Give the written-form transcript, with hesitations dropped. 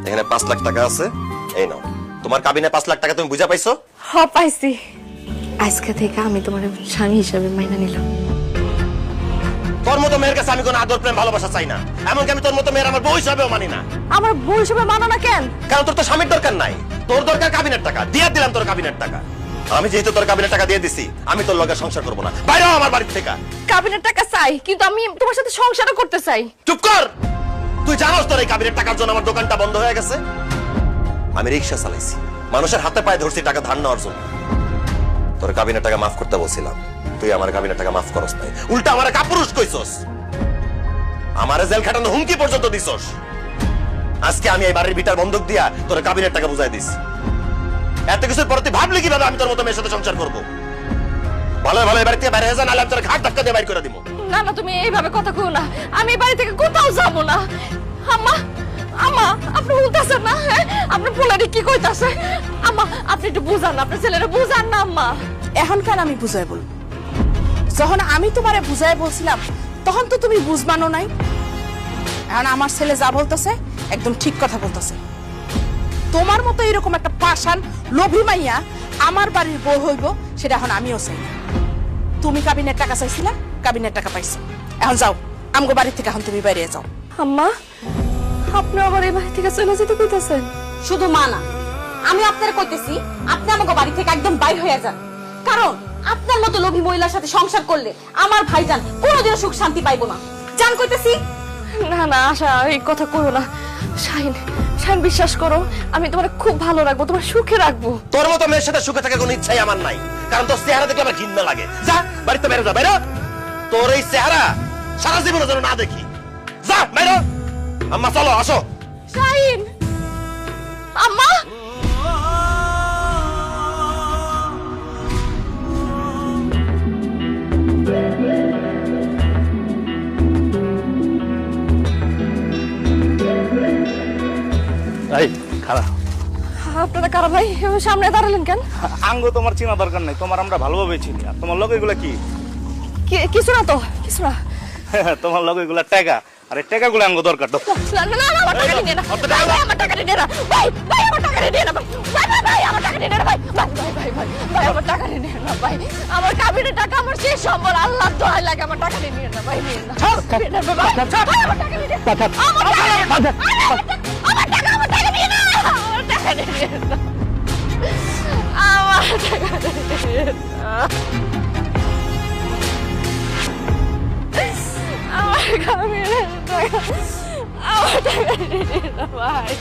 এখানে 5 লাখ টাকা আছে, এই নাও। তোমার কাবিনে 5 লাখ টাকা তুমি বুঝা পাইছো? হ্যাঁ পাইছি। আজকে থেকে আমি তোমার স্বামী হিসেবে মাইনা নিলাম। তোর মতো মেয়ের কাছে আমি কোনো আদর প্রেম ভালোবাসা চাই না, এমনকি আমি তোর মতো মেয়ের আমার বউ হিসাবেও মানি না। আমার বউ হিসেবে মানো না কেন? কারণ তোর তো স্বামীর দরকার নাই, তোর দরকার কাবিনের টাকা। দিয়ে দিলাম তোর কাবিনের টাকা। আমি যেহেতু তোর কাবিনের টাকা দিয়ে দিছি, আমি তোর লগে সংসার করবো না। বাইরে হ আমার বাড়ি থেকে। কাবিনের টাকা চাই, কিন্তু আমি তোমার সাথে সংসারও করতে চাই। চুপ কর। তুই জানোস তোর এই কাবিনের টাকার জন্য আমার দোকানটা বন্ধ হয়ে গেছে। আমি রিক্সা চালাইছি, মানুষের হাতে পায়ে ধরছি টাকা ধার নেওয়ার জন্য। তোর কাবিনের টাকা মাফ করতে বলছিলাম, তুই আমার কাবিনের টাকা মাফ করস নাই, উল্টা আমার কাপুরুষ কইছস, আমারে জেল খাটানো হুমকি পর্যন্ত দিছস। আজকে আমি এই বাড়ির বিটার বন্ধক দিয়া তোর কাবিনের টাকা বুঝাই দিস। এত কিছুর পরে তুই ভাবলি কিভাবে আমি তোর মতো মেয়ের সাথে সংসার করবো? ভালো ভালো এবার থেকে বাইরে হয়ে যা, নাহলে আমি তোর ঘাট ধাক্কা দিয়ে বাইর করে দিব। না না, তুমি এইভাবে কথা কও না। আমি এই বাড়ি থেকে কোথাও যাবো না। আম্মা, আম্মা, আপনি বলতেছেন না? হ্যাঁ, আপনার পোলারে কি কইতাছে? আম্মা, আপনি একটু বুঝান না, আপনার ছেলেরা বুঝান না। আম্মা, এখন কেন আমি বুঝাই বলবো? যখন আমি তোমারে বুঝাই বলছিলাম তখন তো তুমি বুঝবানো নাই। এখন আমার ছেলে যা বলতেছে একদম ঠিক কথা বলতেছে। তোমার মতো এরকম একটা পাষাণ লোভী মাইয়া আমার বাড়ির বউ হইব, সেটা এখন আমিও চাই না। তুমি কাবিনের টাকা চাইছিলা, কাবিনের টাকা পাইছো। এখন যাও আমগো বাড়ি থেকে, এখন তুমি বাইরে যাও। আম্মা, আপনি আবার এই বাড়ি থেকে চলে যেতে কইতাছেন? শুধু মা না, আমি আপনার কইতেছি আপনি আমাকে বাড়ি থেকে একদম বাইর হয়ে যান। কারণ আপনার মতো লোভী মহিলার সাথে সংসার করলে আমার ভাইজান কোনোদিনও সুখ শান্তি পাইবো না। জান কইতেছি। না না আশা, এই কথা কইও না। শাহিন, শাহিন, বিশ্বাস করো, আমি তোমার খুব ভালো রাখবো, তোমার সুখে রাখবো। তোর মতো মেয়ের সাথে সুখে থাকার কোনো ইচ্ছাই আমার নাই, কারণ তোর চেহারা দেখলে আমার ঘৃণা লাগে। যা বাড়িতে বেরো, যা বেরো। তোর এই চেহারা সারা জীবনের জন্য না দেখি। যা বেরো। আম্মা চলো, আসো। শাহিন, আম্মা, এই খারাপ আপনারা কারা ভাই? এভাবে সামনে দাঁড়ালেন কেন? আঙ্গ তোমার চিনা দরকার নাই, তোমার আমরা ভালোভাবে চিনি। আর তোমার লগে এগুলা কি? কিছু না তো, কিছু না। তোমার লগে এগুলা টাকা, আর এই টাকাগুলো আঙ্গ দরকার তো। না না না, আমার টাকা নিয়ে না ভাই, ভাই, আমার টাকা নিয়ে না ভাই, ভাই, আমার টাকা নিয়ে না ভাই, ভাই, ভাই, ভাই, আমার টাকা নিয়ে না ভাই, ভাই, ভাই, ভাই, ভাই, ভাই, আমার টাকা নিয়ে না ভাই, আমার কাবিনের টাকা আমার শেষ সম্বল, আল্লাহ দোহাই লাগে, আমার টাকা নিয়ে না ভাই, নিয়ে না। নিয়ে না ভাই, ভাই, আমার টাকা নিয়ে না, আমার টাকা, আমার টাকা নিয়ে না, আমার টাকা নিয়ে না, আমার টাকা নিয়ে না, আমার টাকা নিয়ে না, আমার কাবিনের টাকা, আমার টাকা নিয়ে না ভাই।